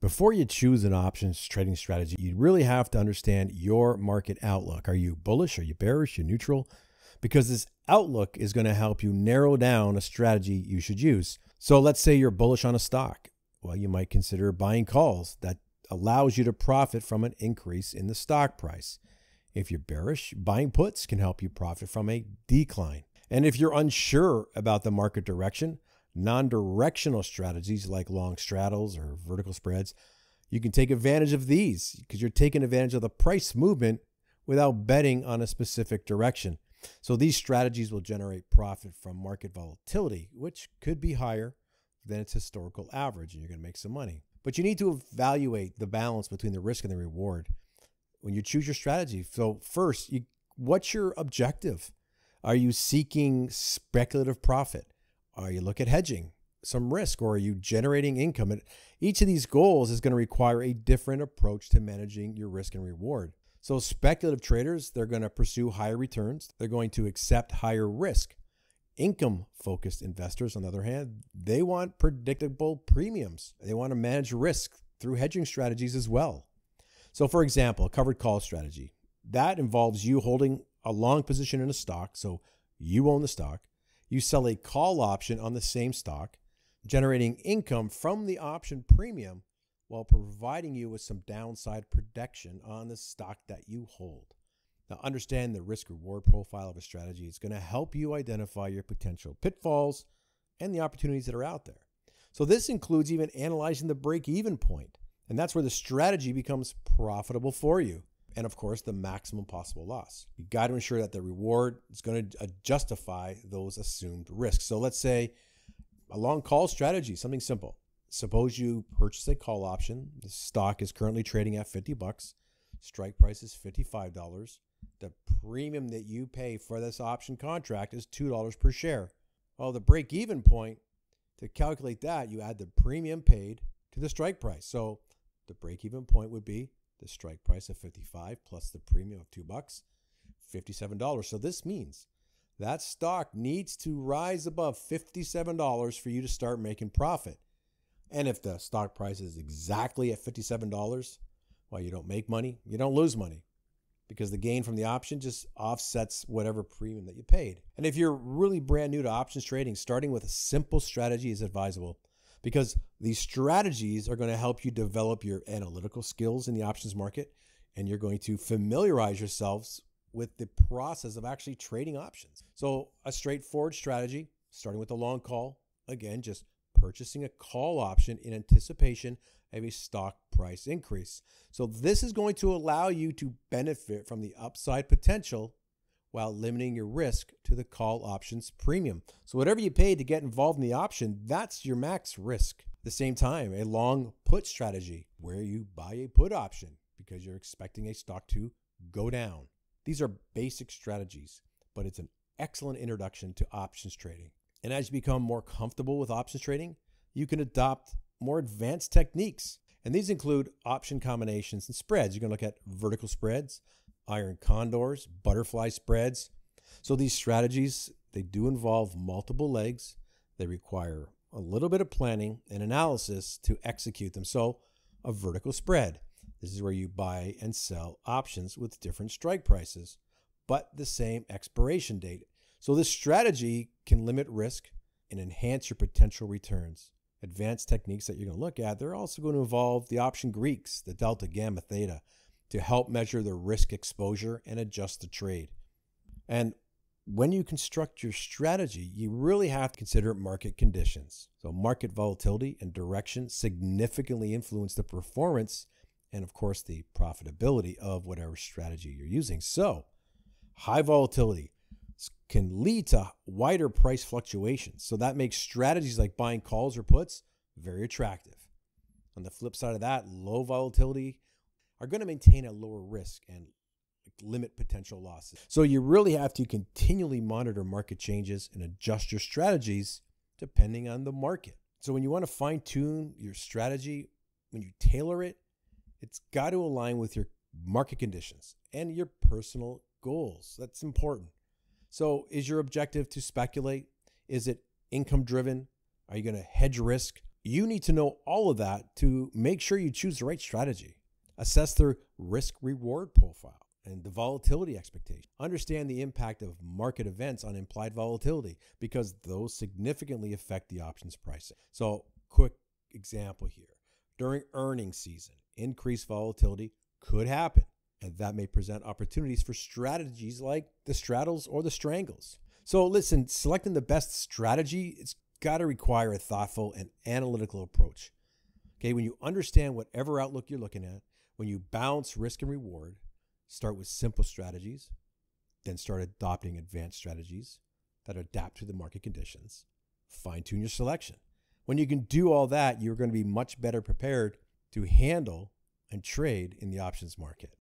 Before you choose an options trading strategy, you really have to understand your market outlook. Are you bullish? Are you bearish? Are you neutral? Because this outlook is going to help you narrow down a strategy you should use. So let's say you're bullish on a stock. Well, you might consider buying calls. That allows you to profit from an increase in the stock price. If you're bearish, buying puts can help you profit from a decline. And if you're unsure about the market direction, non-directional strategies like long straddles or vertical spreads, you can take advantage of these because you're taking advantage of the price movement without betting on a specific direction. So these strategies will generate profit from market volatility, which could be higher than its historical average, and you're going to make some money. But you need to evaluate the balance between the risk and the reward when you choose your strategy. So first, what's your objective? Are you seeking speculative profit? Are you looking at hedging some risk, or are you generating income? And each of these goals is going to require a different approach to managing your risk and reward. So speculative traders, they're going to pursue higher returns. They're going to accept higher risk. Income-focused investors, on the other hand, they want predictable premiums. They want to manage risk through hedging strategies as well. So for example, a covered call strategy, that involves you holding a long position in a stock. So you own the stock. You sell a call option on the same stock, generating income from the option premium while providing you with some downside protection on the stock that you hold. Now, understand the risk-reward profile of a strategy is going to help you identify your potential pitfalls and the opportunities that are out there. So this includes even analyzing the break-even point, and that's where the strategy becomes profitable for you. And of course, the maximum possible loss. You got to ensure that the reward is going to justify those assumed risks. So let's say a long call strategy, something simple. Suppose you purchase a call option. The stock is currently trading at $50. Strike price is $55. The premium that you pay for this option contract is $2 per share. Well, the break-even point, to calculate that, you add the premium paid to the strike price. So the break-even point would be the strike price of $55 plus the premium of $2, $57. So this means that stock needs to rise above $57 for you to start making profit. And if the stock price is exactly at $57, well, you don't make money, you don't lose money, because the gain from the option just offsets whatever premium that you paid. And if you're really brand new to options trading, starting with a simple strategy is advisable, because these strategies are going to help you develop your analytical skills in the options market, and you're going to familiarize yourselves with the process of actually trading options. So a straightforward strategy, starting with a long call, again, just purchasing a call option in anticipation of a stock price increase. So this is going to allow you to benefit from the upside potential while limiting your risk to the call options premium. So whatever you paid to get involved in the option, that's your max risk. At the same time, a long put strategy where you buy a put option because you're expecting a stock to go down. These are basic strategies, but it's an excellent introduction to options trading. And as you become more comfortable with options trading, you can adopt more advanced techniques. And these include option combinations and spreads. You can look at vertical spreads, iron condors, butterfly spreads. So these strategies, they do involve multiple legs. They require a little bit of planning and analysis to execute them. So a vertical spread, this is where you buy and sell options with different strike prices, but the same expiration date. So this strategy can limit risk and enhance your potential returns. Advanced techniques that you're going to look at, they're also going to involve the option Greeks, the delta, gamma, theta, to help measure the risk exposure and adjust the trade. And when you construct your strategy, you really have to consider market conditions. So market volatility and direction significantly influence the performance and, of course, the profitability of whatever strategy you're using. So high volatility can lead to wider price fluctuations. So that makes strategies like buying calls or puts very attractive. On the flip side of that, low volatility are going to maintain a lower risk and limit potential losses. So you really have to continually monitor market changes and adjust your strategies depending on the market. So when you want to fine tune your strategy, when you tailor it, it's got to align with your market conditions and your personal goals. That's important. So is your objective to speculate? Is it income driven? Are you going to hedge risk You need to know all of that to make sure you choose the right strategy. Assess their risk reward profile and the volatility expectation. Understand the impact of market events on implied volatility because those significantly affect the options pricing. So, quick example here. During earnings season, increased volatility could happen, and that may present opportunities for strategies like the straddles or the strangles. So listen, selecting the best strategy, it's got to require a thoughtful and analytical approach. Okay, when you understand whatever outlook you're looking at, when you balance risk and reward, start with simple strategies, then start adopting advanced strategies that adapt to the market conditions. Fine-tune your selection. When you can do all that, you're going to be much better prepared to handle and trade in the options market.